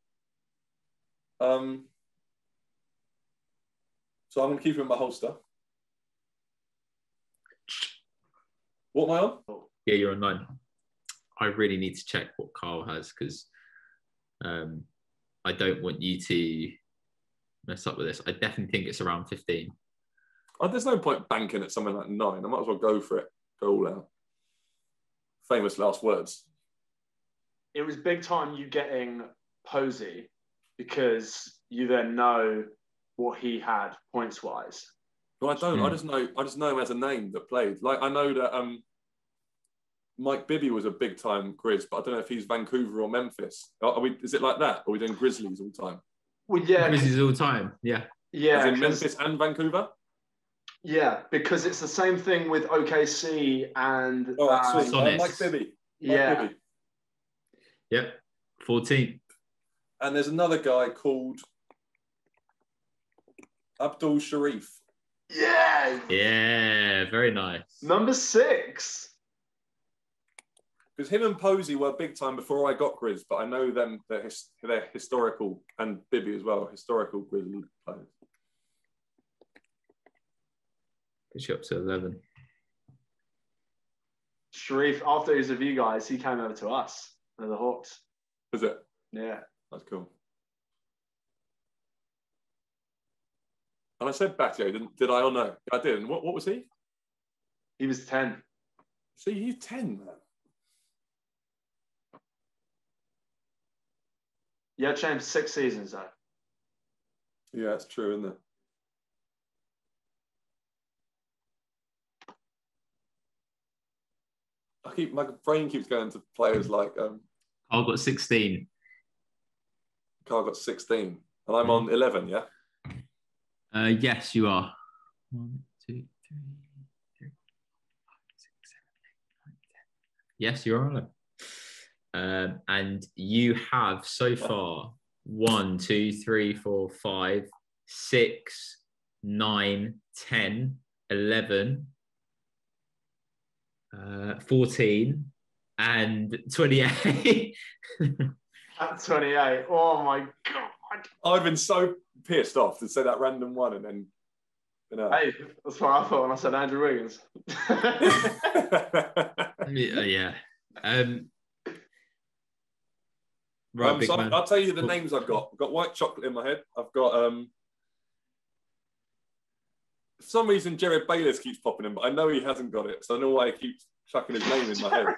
So I'm going to keep him in my holster. What am I on? Yeah, you're on 9. I really need to check what Carl has because I don't want you to mess up with this. I definitely think it's around 15. Oh, there's no point banking at something like 9. I might as well go for it. Go all out. Famous last words. It was big time you getting Posey because you then know what he had points wise. No, I don't. I just know him as a name that played. Like I know that Mike Bibby was a big time Grizz, but I don't know if he's Vancouver or Memphis. Is it like that? Or are we doing Grizzlies all time? Well, yeah, Grizzlies all time. Yeah. Yeah. As in Memphis and Vancouver? Yeah, because it's the same thing with OKC and sweet. Sonics. Mike Bibby. Yeah. Bibby. Yep, 14th. And there's another guy called Abdul Sharif. Yeah. Yeah, very nice. Number 6. Because him and Posey were big time before I got Grizz, but I know them, they're historical, and Bibby as well, historical Grizzly players. Push up to 11. Sharif, after he was with you guys, he came over to us, the Hawks. Was it? Yeah. That's cool. And I said Battier, did I or no? I did. And what was he? He was 10. See, he's 10, man. Yeah, James, 6 seasons though. Yeah, that's true, isn't it? My brain keeps going to players like Carl got 16. Carl got 16, and I'm on 11. Yeah. Yes, you are. 1, 2, 3, 4, 5, 6, 7, 8, 9, 10. Yes, you are on it. And you have so far 1, 2, 3, 4, 5, 6, 9, 10, 11, 14, and 28. At 28. Oh my God. I've been so pissed off to say that random one, and then Hey, that's what I thought when I said Andrew Wiggins. Yeah. Right, big so man. I'll tell you the names I've got. I've got white chocolate in my head. I've got for some reason Jared Bayless keeps popping in, but I know he hasn't got it, so I know why he keeps chucking his name in my head.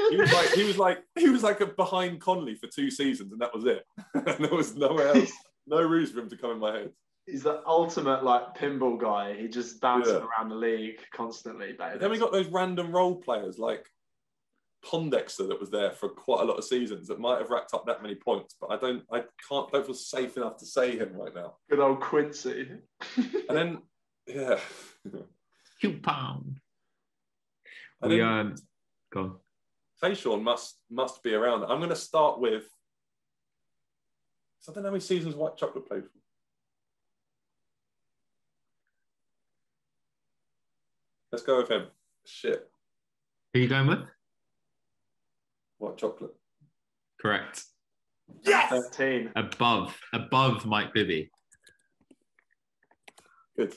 He was like a behind Conley for 2 seasons, and that was it. And there was nowhere else, no reason for him to come in my head. He's the ultimate like pinball guy. He just bouncing around the league constantly. Then we got those random role players like Conductor that was there for quite a lot of seasons that might have racked up that many points, but I don't feel safe enough to say him right now. Good old Quincy. And then £2. And We then, go on. Tayshaun must be around. I'm going to start with. So I don't know how many seasons White Chocolate played for. Let's go with him. Shit. Who are you going with? White Chocolate. Correct. Yes! 13. Above Mike Bibby. Good.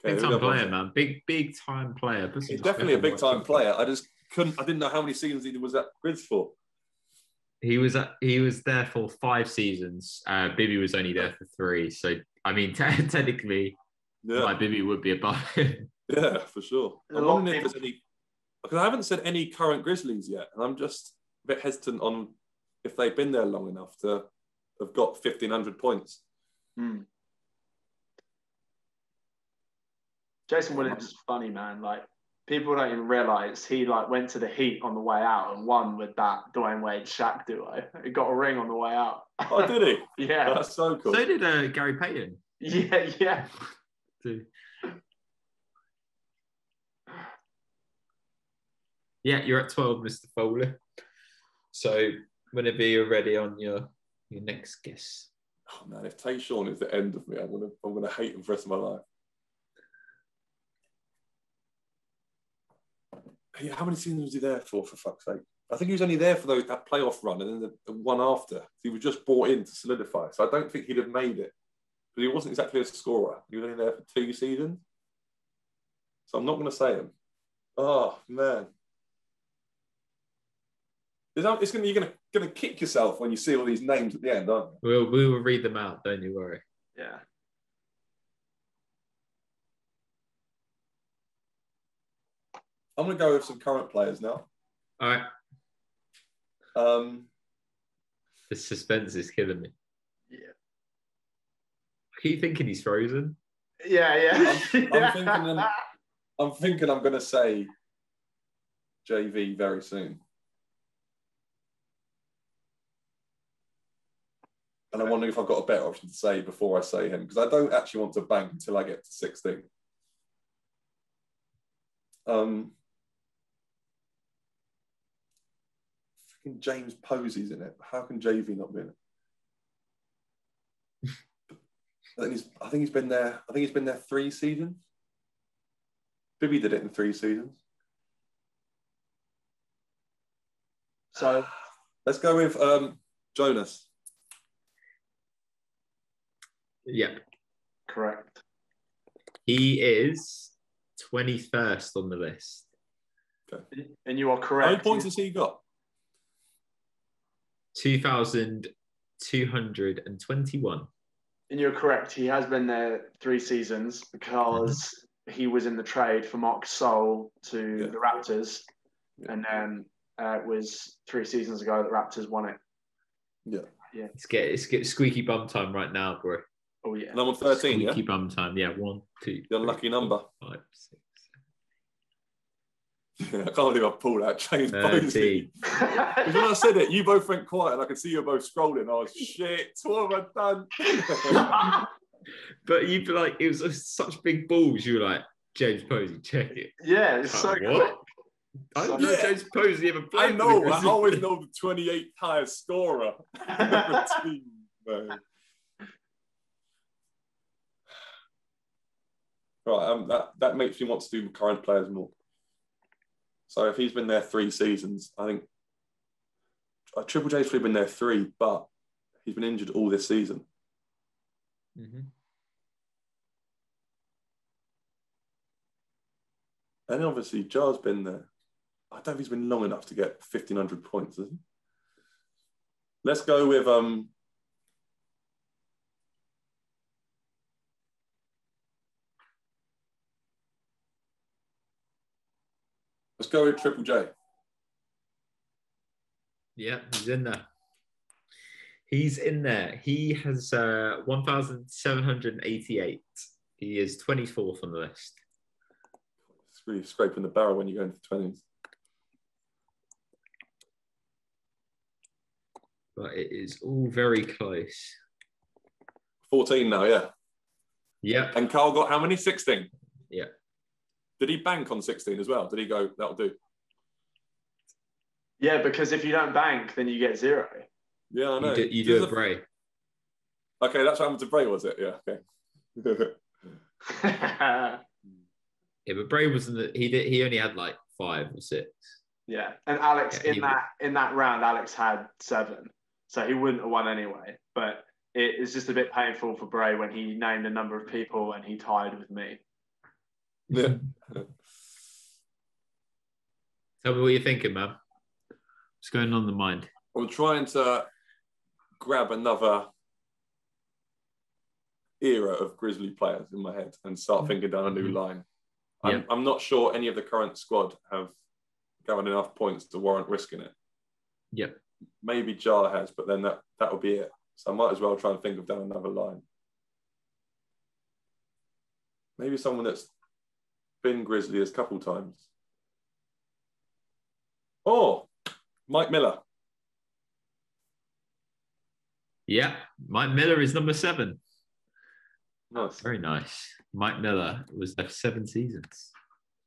Big time player, man. Big time player. He's definitely a big time player. I didn't know how many seasons he was at Grizz for. He was there for 5 seasons. Bibby was only there for 3. So I mean, technically, Mike Bibby would be above him. Yeah, for sure. I'm wondering if there's any, because I haven't said any current Grizzlies yet, and I'm just a bit hesitant on if they've been there long enough to have got 1,500 points. Jason Williams is funny, man. Like, people don't even realise he like went to the Heat on the way out and won with that Dwayne Wade Shaq duo. He got a ring on the way out. Oh, did he? Yeah. That's so cool. So did Gary Payton. Yeah. Yeah, you're at 12, Mr. Foley. So whenever you're ready on your next guess. Oh man, if Tayshaun is the end of me, I'm gonna hate him for the rest of my life. Yeah, how many seasons was he there for fuck's sake? I think he was only there for that playoff run and then the one after. He was just brought in to solidify. So I don't think he'd have made it. But he wasn't exactly a scorer. He was only there for 2 seasons. So I'm not going to say him. Oh, man. You're going to kick yourself when you see all these names at the end, aren't you? We will read them out, don't you worry. Yeah. I'm going to go with some current players now. All right. The suspense is killing me. Yeah. Are you thinking he's frozen? Yeah. I'm thinking I'm going to say JV very soon. And I'm wondering if I've got a better option to say before I say him, because I don't actually want to bank until I get to 16. Freaking James Posey's in it. How can JV not be in it? I think he's been there. I think he's been there 3 seasons. Bibby did it in 3 seasons. So let's go with Jonas. Yeah. Correct. He is 21st on the list. Okay. And you are correct. How many points has he got? 2,221. And you're correct. He has been there 3 seasons because he was in the trade for Mark Sol to the Raptors. Yeah. And then it was 3 seasons ago that Raptors won it. Yeah. Yeah. It's get squeaky bum time right now, bro. Oh, yeah. Number 13, squeaky bum time. Yeah, 1, 2. The unlucky number. 4, 5, 6. Yeah, I can't believe I pulled out James Posey. Because when I said it, you both went quiet and I could see you both scrolling. I was, shit, what have I done? But you'd be like, it was such big balls. You were like, James Posey, check it. Yeah, it's so quick. I don't know James Posey ever played. I know, I always know the 28th highest scorer. Team, right, that makes me want to do current players more. So if he's been there 3 seasons, I think Triple J's probably been there 3, but he's been injured all this season. Mm-hmm. And obviously, Jar's been there. I don't think he's been long enough to get 1,500 points, has he? Let's go with let's go with Triple J. Yeah, he's in there. He's in there. He has 1,788. He is 24th on the list. It's really scraping the barrel when you go into the 20s. But it is all very close. 14 now, yeah. Yeah. And Carl got how many? 16? Yeah. Did he bank on 16 as well? Did he go, that'll do? Yeah, because if you don't bank, then you get 0. Yeah, I know. You do a Bray. Okay, that's what happened to Bray, was it? Yeah, okay. Yeah, but Bray wasn't. He only had like 5 or 6. Yeah, and Alex in that round, Alex had 7, so he wouldn't have won anyway. But it is just a bit painful for Bray when he named a number of people and he tied with me. Yeah. Tell me what you're thinking, man. What's going on in the mind? I'm trying to grab another era of Grizzly players in my head and start thinking down a new line. I'm not sure any of the current squad have gathered enough points to warrant risking it. Yep. Maybe Jar has, but then that will be it. So I might as well try and think of down another line. Maybe someone that's been Grizzly a couple times. Oh, Mike Miller. Yeah, Mike Miller is number 7. Nice. Very nice. Mike Miller was there for 7 seasons.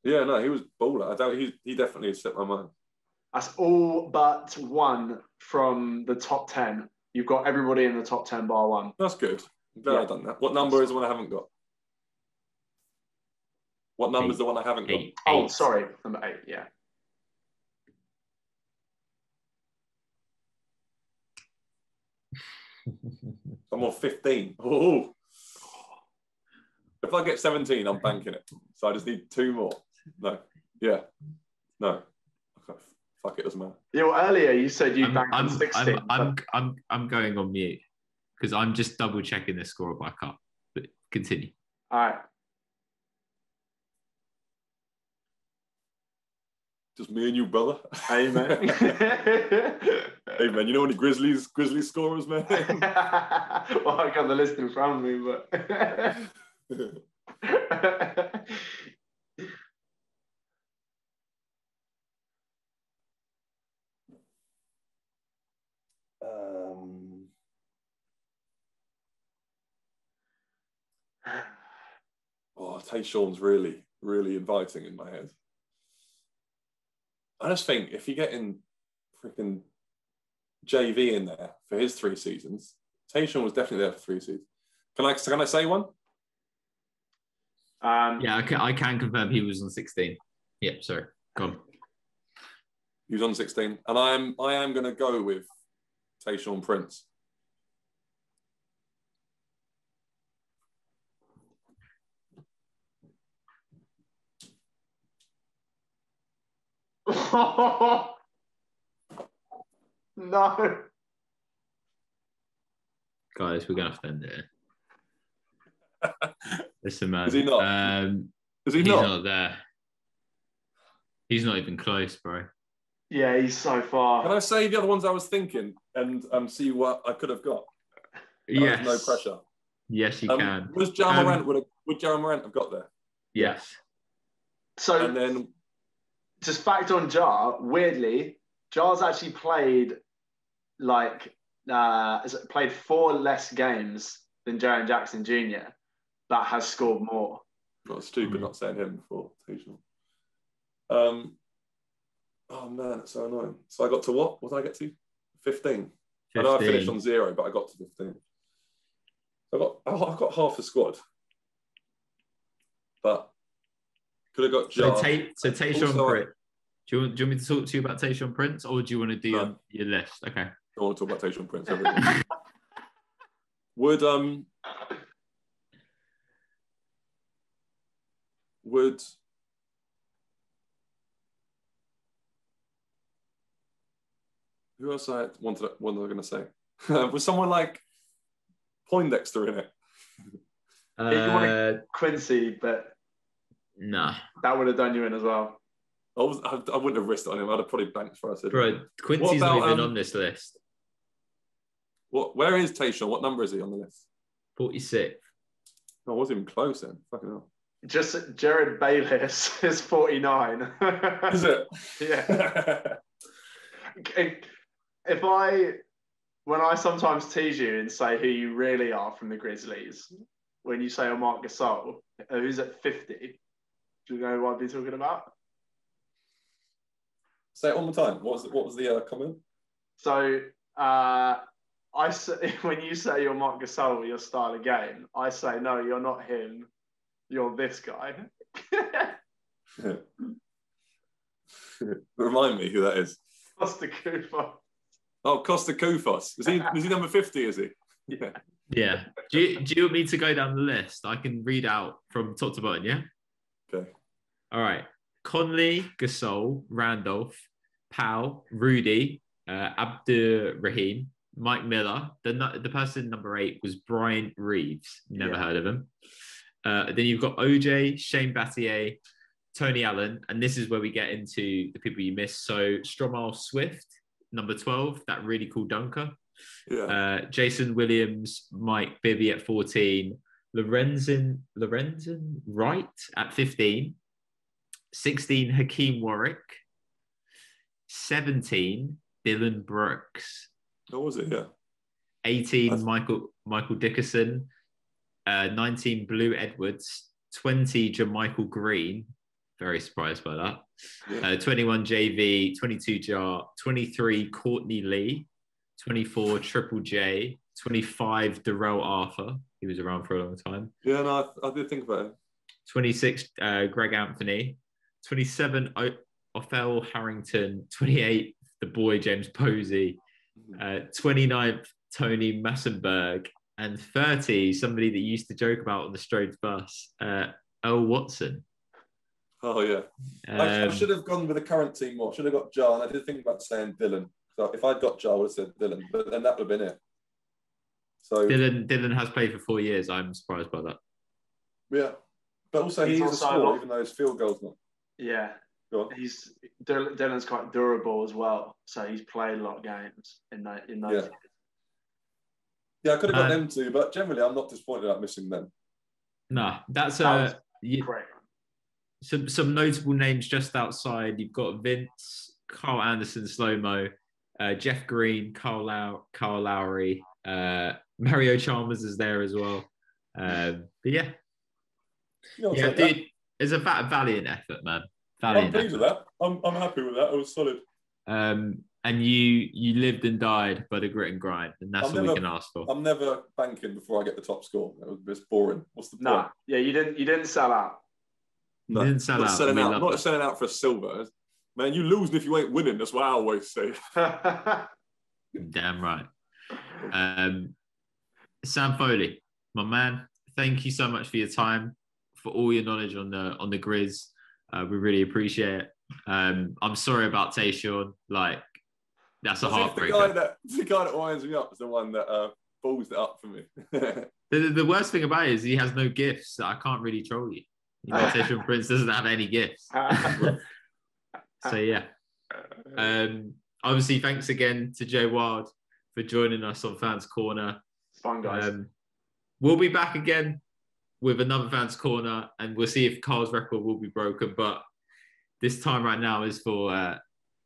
Yeah, no, he was baller. I doubt he definitely set my mind. That's all but 1 from the top 10. You've got everybody in the top 10 bar 1. That's good. I'm glad I've done that. What number is the one I haven't got? What number is the one I haven't got? 8. Oh, sorry, number 8. Yeah. I'm on 15. Oh. If I get 17, I'm banking it. So I just need 2 more. No. Yeah. No. Okay. Fuck it, doesn't matter. Yeah, well, earlier you said you banked on 16. I'm going on mute because I'm just double checking this score back up. But continue. All right. Just me and you, brother. Hey, man. Hey, man, you know any Grizzly scorers, man? Well, I got the list in front of me, but... Oh, Tayshawn's really, really inviting in my head. I just think if you're getting freaking JV in there for his 3 seasons, Tayshaun was definitely there for 3 seasons. Can I say one? Yeah, I can confirm he was on 16. Yep, sorry. Go on. He was on 16. And I am going to go with Tayshaun Prince. No. Guys, we're going to have to end it. Listen, man. Is he not? Is he he's not? not there. He's not even close, bro. Yeah, he's so far. Can I say the other ones I was thinking and see what I could have got? Yes. No pressure. Yes, you can. Would Ja Morant have got there? Yes. So, and then, just fact on Ja, weirdly, Ja's actually played played 4 less games than Jaren Jackson Jr. that has scored more. Not stupid not saying him before. Oh man, it's so annoying. So I got to what? What did I get to? 15. I know I finished on 0, but I got to 15. I've got half the squad, but could have got Ja. So Tayshaun Prince. Do you want me to talk to you about Tayshaun Prince, or do you want to do your list? Okay. I want to talk about Tayshaun Prince. Would who else what was I going to say? Was someone like Poindexter in it? If you wanted Quincy, but nah, that would have done you in as well. I wouldn't have risked it on him. I'd have probably banked for us. Bro, Quincy's not even on this list. Where is Tayshaun? What number is he on the list? 46. I wasn't even close then. Fucking hell. Just Jared Bayless is 49. Is it? Yeah. When I sometimes tease you and say who you really are from the Grizzlies, when you say Marc Gasol, who's at 50, do you know what I'd be talking about? Say it one more time. What was the comment? So when you say you're Marc Gasol, your style of game, I say no, you're not him. You're this guy. Remind me who that is. Costa Koufos. Oh, Costa Koufos. Is he number 50? Is he? Yeah. Yeah. Do you want me to go down the list? I can read out from top to bottom. Yeah. Okay. All right. Conley, Gasol, Randolph, Powell, Rudy, Abdurrahim, Mike Miller. The person number 8 was Brian Reeves. Never heard of him. Then you've got OJ, Shane Battier, Tony Allen, and this is where we get into the people you missed. So Stromal Swift, number 12, that really cool dunker. Yeah. Jason Williams, Mike Bibby at 14, Lorenzen Wright at 15, 16 Hakeem Warwick, 17 Dylan Brooks. What was it? Yeah. 18 Michael Dickerson. 19 Blue Edwards, 20 Jermichael Green, very surprised by that. Yeah. 21 JV, 22 Jar, 23 Courtney Lee, 24 Triple J, 25 Darrell Arthur, he was around for a long time. Yeah, no, I did think about it. 26 Greg Anthony, 27 Othell Harrington, 28 the boy James Posey, 29th Tony Massenberg, and 30, somebody that you used to joke about on the Strode's bus, Earl Watson. Oh, yeah. I should have gone with the current team more. Should have got Ja, and I did think about saying Dylan. So if I'd got Ja, I would have said Dylan, but then that would have been it. So Dylan has played for 4 years. I'm surprised by that. Yeah. But also, he's a scorer, even though his field goal's not. Yeah. Dylan's quite durable as well. So he's played a lot of games in those years. Yeah, I could have got them too, but generally I'm not disappointed about missing them. No, that's great. Some notable names just outside. You've got Vince, Carl Anderson, Slow-Mo, Jeff Green, Carl Lowry, Mario Chalmers is there as well. But yeah, dude, it's a valiant effort, man. I'm pleased with that. I'm happy with that. It was solid. And you lived and died by the grit and grind, and that's all we can ask for. I'm never banking before I get the top score. That was just boring. What's the point? Nah, yeah, you didn't sell out. No, you didn't sell out. Not selling out for a silver. Man, you losing if you ain't winning. That's what I always say. Damn right. Sam Foley, my man, thank you so much for your time, for all your knowledge on the Grizz. We really appreciate it. I'm sorry about Tayshaun. Like, that's a heartbreaker. The guy that winds me up is the one that balls it up for me. The worst thing about it is he has no gifts. So I can't really troll you. You know, Tayshaun Prince doesn't have any gifts. So yeah. Obviously, thanks again to Joe Wild for joining us on Fans Corner. It's fun, guys. We'll be back again with another Fans Corner, and we'll see if Carl's record will be broken. But this time right now is for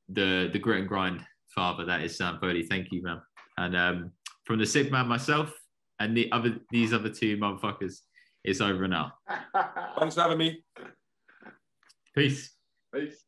the grit and grind father. That is Sam Foley. Thank you, man. And from the sick man myself and these other two motherfuckers, it's over now. Thanks for having me. Peace. Peace.